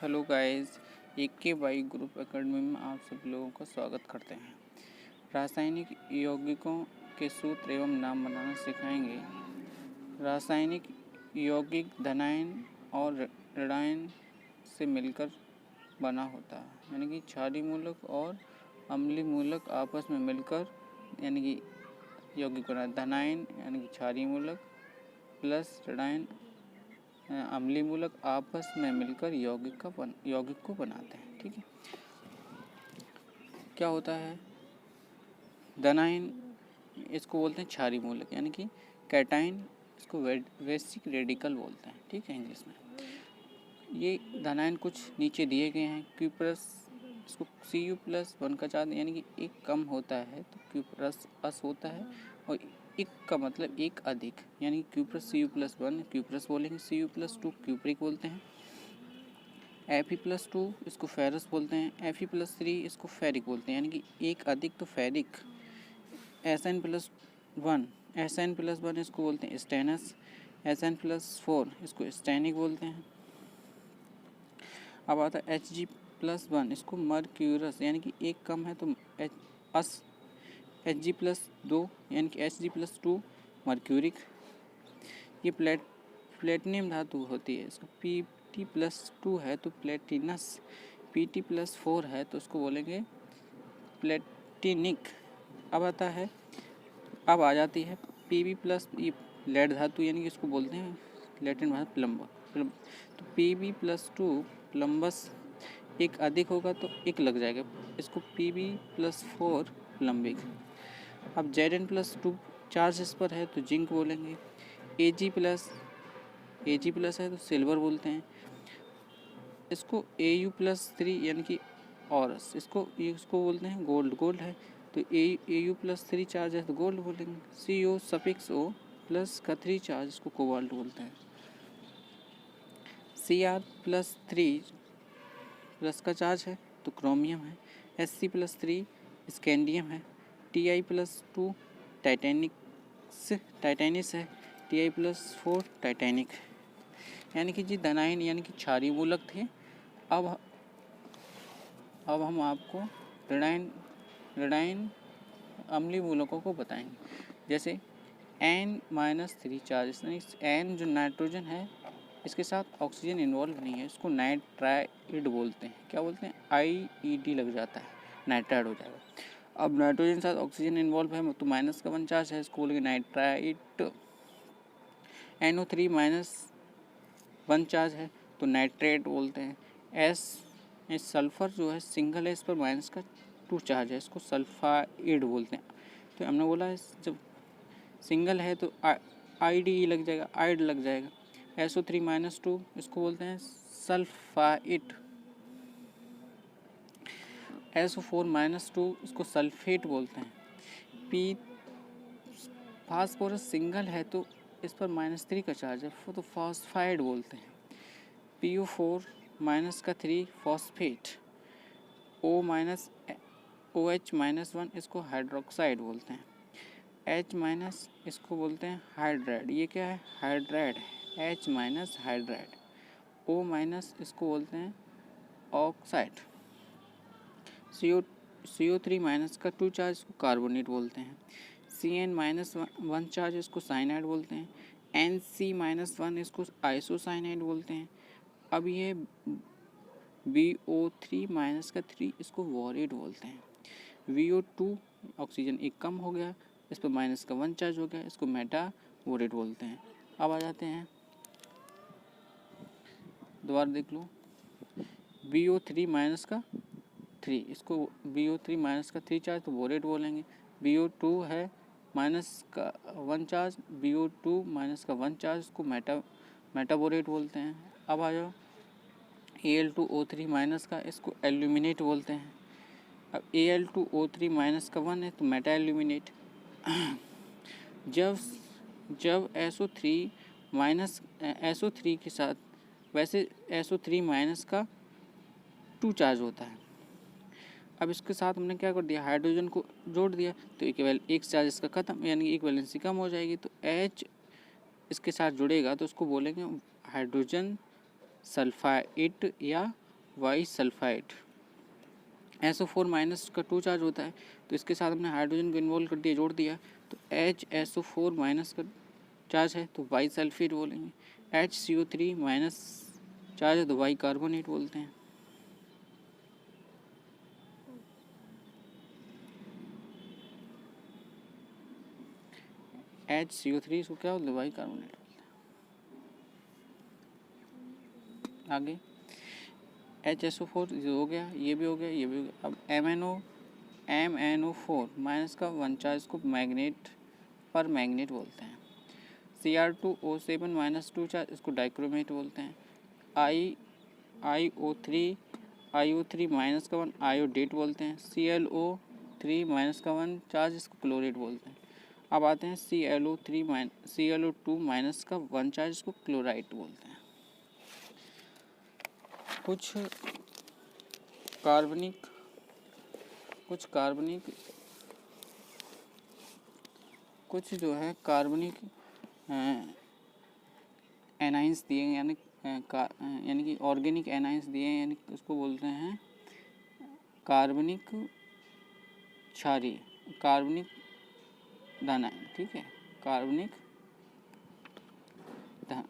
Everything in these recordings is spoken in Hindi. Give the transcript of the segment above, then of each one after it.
Hello guys, AK by group academy में आप सभी लोगों का स्वागत करते हैं। रासायनिक यौगिकों के सूत्र एवं नाम बनाना सिखाएंगे। रासायनिक यौगिक धनायन और ऋणायन से मिलकर बना होता है, यानी कि क्षारीय मूलक और अम्लीय मूलक आपस में मिलकर यानी कि यौगिक बना। धनायन यानी कि क्षारीय मूलक प्लस ऋणायन अम्लीय मूलक आपस में मिलकर यौगिक को बनाते हैं। ठीक है, क्या होता है धनायन, इसको बोलते हैं क्षारीय मूलक यानी कि कैटायन, इसको वैश्विक रेडिकल बोलते हैं। ठीक है, इंग्लिश में ये धनायन कुछ नीचे दिए गए हैं। Q प्लस, इसको Cu+1 का चार्ज यानी कि एक कम होता है तो Q++ होता है, और एक का मतलब एक अधिक यानी Q plus Cu+1 Q plus बोलेंगे, Cu+2 क्यूप्रिक बोलते हैं, Fe+2 इसको फेरस बोलते हैं, Fe+3 इसको फेरिक बोलते हैं यानी कि एक अधिक तो फेरिक। Sn+1 इसको बोलते हैं स्टेनस, Sn+4 इसको स्टेनिक बोलते हैं। अब आता है Hg+1 इसको मर्क्यूरस यानी कि एक कम है तो Hg+2 यानी कि Hg+2 मर्क्यूरिक। ये प्लेटिनियम धातु होती है, इसको Pt+2 है तो प्लेटिनस, Pt+4 है तो उसको बोलेंगे प्लेटिनिक। अब आ जाती है Pb+, ये लेड धातु यानी कि इसको बोलते हैं लैटिन भाषा प्लम्बर। तो Pb+2 प्लम्बस, एक अधिक होगा तो एक लग जाएगा, इसको Pb+4 प्लम्बिक। अब Zn+2 चार्ज इस पर है तो जिंक बोलेंगे। Ag+ है तो सिल्वर बोलते हैं। इसको Au+3 यानी कि औरस, इसको बोलते हैं गोल्ड है तो Au+3 चार्ज है तो गोल्ड बोलेंगे। CO प्लस का 3 चार्ज, इसको कोबाल्ट बोलते हैं। Cr+3 प्लस का चार्ज है तो क्रोमियम है। Sc+3 स्कैंडियम है। Ti+2 टाइटेनिस है। Ti+4 Titanic. यानी कि जी धनायन यानी कि क्षारीय मूलक थे। अब हम आपको ऋणायन अम्लीय मूलकों को बताएंगे। जैसे N-3 चार्ज, N जो नाइट्रोजन है इसके साथ ऑक्सीजन इन्वॉल्व नहीं है, इसको नाइट्राइड बोलते हैं। क्या बोलते हैं? IED लग जाता है, नाइट्राइड हो जाएगा। अब नाइट्रोजन के साथ ऑक्सीजन इन्वॉल्व है तो -1 चार्ज है, इसको बोलेंगे नाइट्राइड। NO3-1 चार्ज है तो नाइट्रेट बोलते हैं। सल्फर जो है सिंगल है, इस पर -2 चार्ज है, इसको सल्फाइड बोलते हैं। तो हमने बोला है जब सिंगल है तो IDE लग जाएगा, आइड लग जाएगा। SO3-2 इसको बोलते हैं सल्फाइड। SO4-2 इसको सल्फेट बोलते हैं। फास्फोरस सिंगल है तो इस पर -3 का चार्ज है तो फॉस्फाइड बोलते हैं। PO4-3 phosphate. OH-1 इसको हाइड्रोक्साइड बोलते हैं। H- इसको बोलते हैं हाइड्राइड। ये क्या है? हाइड्राइड है, H- हाइड्राइड। O- इसको बोलते हैं ऑक्साइड। CO3- का 2 चार्ज इसको कार्बोनेट बोलते हैं। Cn-1 चार्ज इसको साइनाइड बोलते हैं। Nc-1 इसको आइसोसाइनाइड बोलते हैं। अब ये BO3- का 3 इसको वोरेट बोलते हैं। VO2 ऑक्सीजन एक कम हो गया, इस पर -1 चार्ज हो गया, इसको मेटाबोरेट बोलते हैं। अब आ जाते हैं, दोबारा देख लो, BO3- का 3 इसको BO3- का 3 चार्ज तो बोरेट बोलेंगे। BO2 है -1 चार्ज, BO2- का 1 चार्ज, इसको मेटाबोरेट बोलते हैं। अब आ जाओ Al2O3- का, इसको एल्यूमिनेट बोलते हैं। अब Al2O3- का 1 है तो मेटा एल्यूमिनेट। जब SO3 के साथ, वैसे SO3- का 2 चार्ज होता है। अब इसके साथ हमने क्या कर दिया, हाइड्रोजन को जोड़ दिया तो एक चार्ज इसका खत्म, यानी एक वैलेंसी कम हो जाएगी। तो H इसके साथ जुड़ेगा तो उसको बोलेंगे हाइड्रोजन सल्फाइड या वाई सल्फाइड। SO4 माइनस का 2 चार्ज होता है, तो इसके साथ हमने हाइड्रोजन को इन्वॉल्व कर दिया, जोड़ दिया, तो HSO4 माइनस का चार्ज है तो वाई सल्फेट बोलेंगे। HCO3 माइनस चार्ज है तो वाई कार्बोनेट बोलते हैं। HCO3 इसको क्या बोलते हैं, वाई कार्बोनेट बोलते हैं। आगे HSO4 हो गया, ये भी हो गया, ये भी हो गया। अब MnO4 माइनस का 1 चार्ज, इसको मैग्नेट पर मैग्नेट बोलते हैं। Cr2O7 माइनस 2 चार्ज, इसको डाइक्रोमेट बोलते हैं। IO3 माइनस का 1 आयोडेट बोलते हैं। ClO3 माइनस का 1 चार्ज, इसको क्लोरेट बोलते हैं। अब आते हैं ClO2 माइनस का 1 चार्ज, इसको क्लोराइड बोलते हैं। कुछ जो है कार्बनिक एनाइंस दिए यानी कि ऑर्गेनिक एनाइंस दिए, यानी उसको बोलते हैं कार्बनिक क्षारीय, कार्बनिक धन, ठीक है, कार्बनिक धन,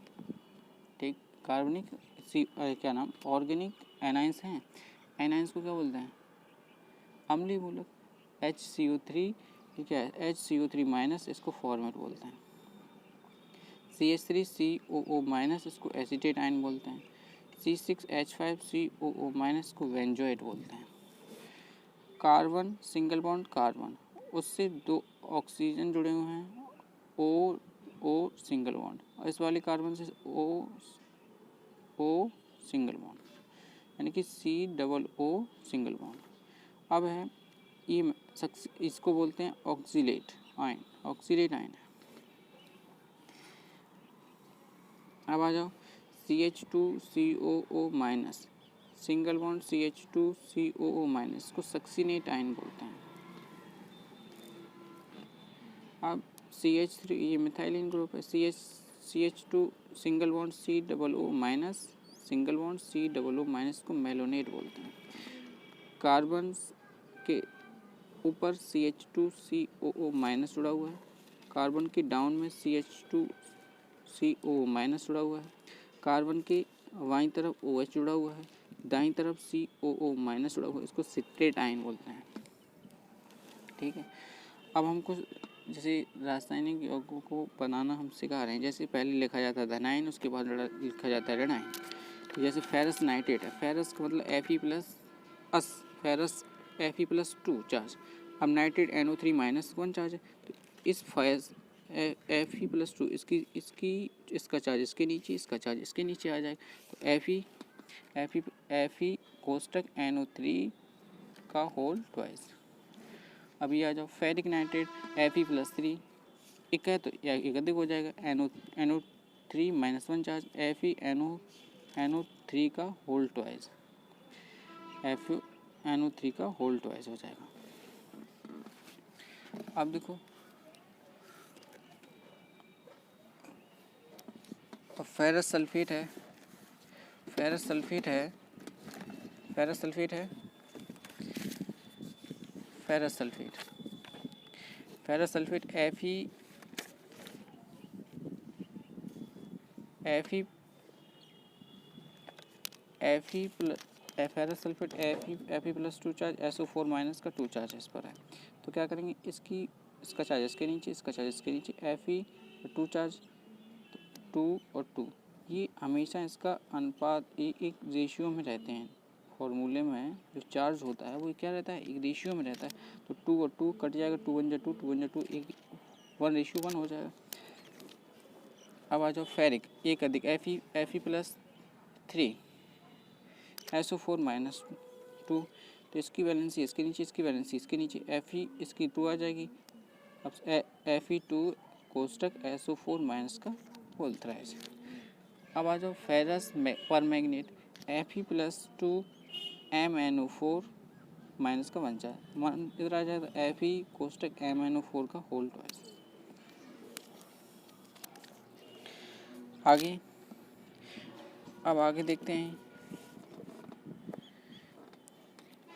ठीक, कार्बनिक क्या नाम, ऑर्गेनिक एनाइंस हैं। एनाइंस को क्या बोलते हैं, अम्लीय मूलक। HCO3 ठीक है, HCO3 माइनस, इसको फॉर्मेट बोलते हैं। CH3COO माइनस, इसको एसीटेट आयन बोलते हैं। C6H5COO माइनस को बेंजोएट बोलते हैं। कार्बन सिंगल बॉन्ड कार्बन, उससे 2 ऑक्सीजन जुड़े हुए हैं, O सिंगल बॉन्ड, और इस वाले कार्बन से O सिंगल बॉन्ड, यानी कि COO सिंगल बॉन्ड। अब है ये, इसको बोलते हैं ऑक्सीलेट आयन, है। अब आ जाओ CH2COO minus, single bond CH2COO minus को सक्सीनेट आयन बोलते हैं। अब CH3, ये मिथाइलिन ग्रुप है, CH2 single bond COO minus, single bond COO minus को मेलोनेट बोलते हैं। कार्बन के ऊपर CH2COO माइनस जुड़ा हुआ है, कार्बन के डाउन में CH2COO माइनस जुड़ा हुआ है, कार्बन के बाईं तरफ OH जुड़ा हुआ है, दाईं तरफ COO माइनस जुड़ा हुआ है, इसको सिट्रेट आयन बोलते हैं। ठीक है, अब हमको जैसे रासायनिक यौगिकों को बनाना हम सिखा रहे हैं, जैसे पहले लिखा जाता है धनायन, उसके बाद लिखा जाता है ऋणायन। तो जैसे फेरस नाइट्रेट है, फेरस का मतलब Fe+, फेरस Fe+2 चार्ज। अब नाइट्रेट NO3 माइनस 1 चार्ज है, तो इस Fe+2 इसका चार्ज इसके नीचे, इसका चार्ज इसके नीचे आ जाएगा, तो Fe कोष्टक NO3 का होल ट्वाइस। अभी आ जाओ फेरिक नाइट्रेट Fe+3, एक है तो एक अधिक हो जाएगा, NO3 माइनस 1 चार्ज, FeNO3 का होल ट्वाइस, FeNO3 का होल ट्वाइस हो जाएगा। अब देखो, अब फेरस सल्फेट है, ferrous sulphate Fe ferrous sulphate Fe+2 charge, SO4 minus का 2 चार्ज इस पर है, तो क्या करेंगे, इसका चार्ज इसके नीचे, इसका चार्ज इसके नीचे, Fe2 चार्ज, 2 और 2, ये हमेशा इसका अनुपात एक रेशियो में रहते हैं। फॉर्मूले में जो चार्ज होता है वो क्या रहता है, एक रेशियो में रहता है, तो 2 और 2 कट जाएगा, 2 1 जा 2, 2 1 जा 2, 1:1 हो जाएगा। अब आ जाओ फेरिक, एक अधिक Fe+3 SO4 माइनस 2, तो इसकी वैलेंसी इसके नीचे, इसकी वैलेंसी इसके नीचे, Fe इसकी 2 आ जाएगी। अब Fe2 कोष्टक SO4 माइनस का होल थ्राइस। अब आ जाओ फेरस पर मैग्नेट Fe+2 MnO4 माइनस का 1 चार्ज, इधर आ जाएगा Fe कोष्टक MnO4 का होल ट्वाइस। आगे, अब आगे देखते हैं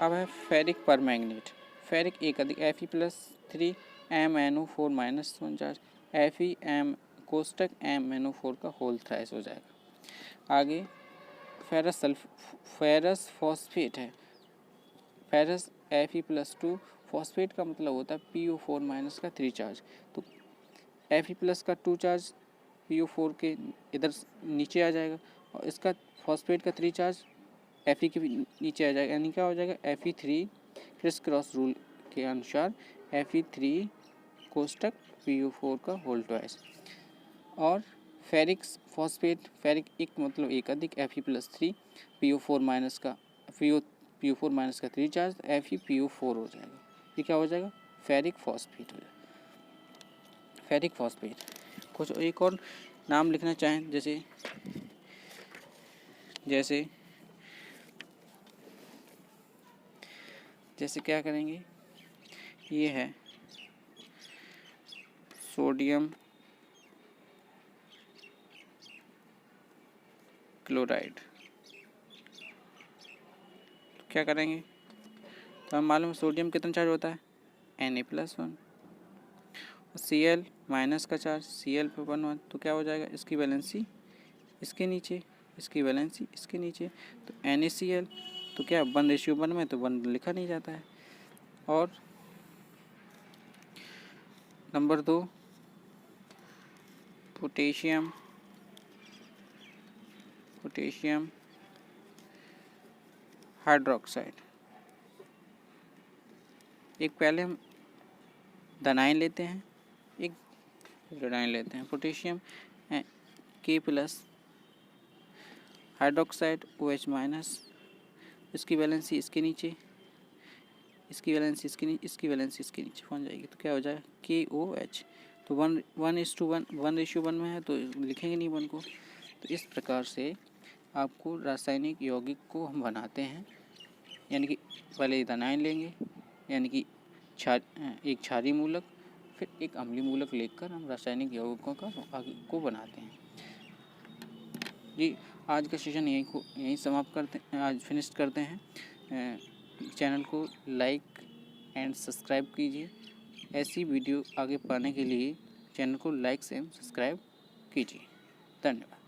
अब है फेरिक परमैंगनीट। फेरिक एक अधिक Fe+3MnO4- 1 Fe कोष्टक MnO4 का होल थ्राइस हो जाएगा। आगे फेरस फॉस्फेट है। फेरस Fe+2 फॉस्फेट का मतलब होता है PO4- का 3 चार्ज। तो Fe+ का 2 चार्ज PO4 के इधर नीचे आ जाएगा और इसका फॉस्फेट का 3 चार्ज Fe के भी नीचे आ जाएगा, यानी क्या हो जाएगा Fe3 क्रिस क्रॉस रूल के अनुसार Fe3 कोष्टक PO4 का होल ट्वाइस। और फेरिक फॉस्फेट, फेरिक एक मतलब एक अधिक Fe+3 PO4- का 3 चार्ज FePO4 हो जाएगा। ये क्या हो जाएगा? फेरिक फॉस्फेट हो जाएगा। Ferric phosphate. कुछ एक और नाम लिखना चाहें, जैसे क्या करेंगे, ये है सोडियम क्लोराइड। तो क्या करेंगे, तो हम मालूम है सोडियम कितना चार्ज होता है Na+1, Cl- का चार्ज Cl+1, तो क्या हो जाएगा, इसकी वैलेंसी इसके नीचे, इसकी वैलेंसी इसके नीचे, तो NaCl तो क्या 1:1 में, तो 1 लिखा नहीं जाता है। और नंबर 2 पोटेशियम हाइड्रोक्साइड। एक पहले हम धनायन लेते हैं, एक ऋणायन लेते हैं। पोटेशियम K+ हाइड्रोक्साइड OH-, इसकी वैलेंसी इसके नीचे, इसकी वैलेंसी इसके नीचे, इसकी वैलेंसी इसके नीचे पहुंच जाएगी, तो क्या हो जाएगा KOH। तो 1:1 में है तो लिखेंगे नहीं 1 को। तो इस प्रकार से आपको रासायनिक यौगिक को हम बनाते हैं, यानी कि पहले धनायन लेंगे, यानी कि एक क्षारीय मूलक, फिर एक अम्लीय मूलक लेकर हम रासायनिक यौगिकों को बनाते हैं। जी, आज का सेशन यहीं समाप्त करते हैं, आज फिनिश करते हैं। चैनल को लाइक एंड सब्सक्राइब कीजिए। ऐसी वीडियो आगे पाने के लिए चैनल को लाइक से सब्सक्राइब कीजिए। धन्यवाद।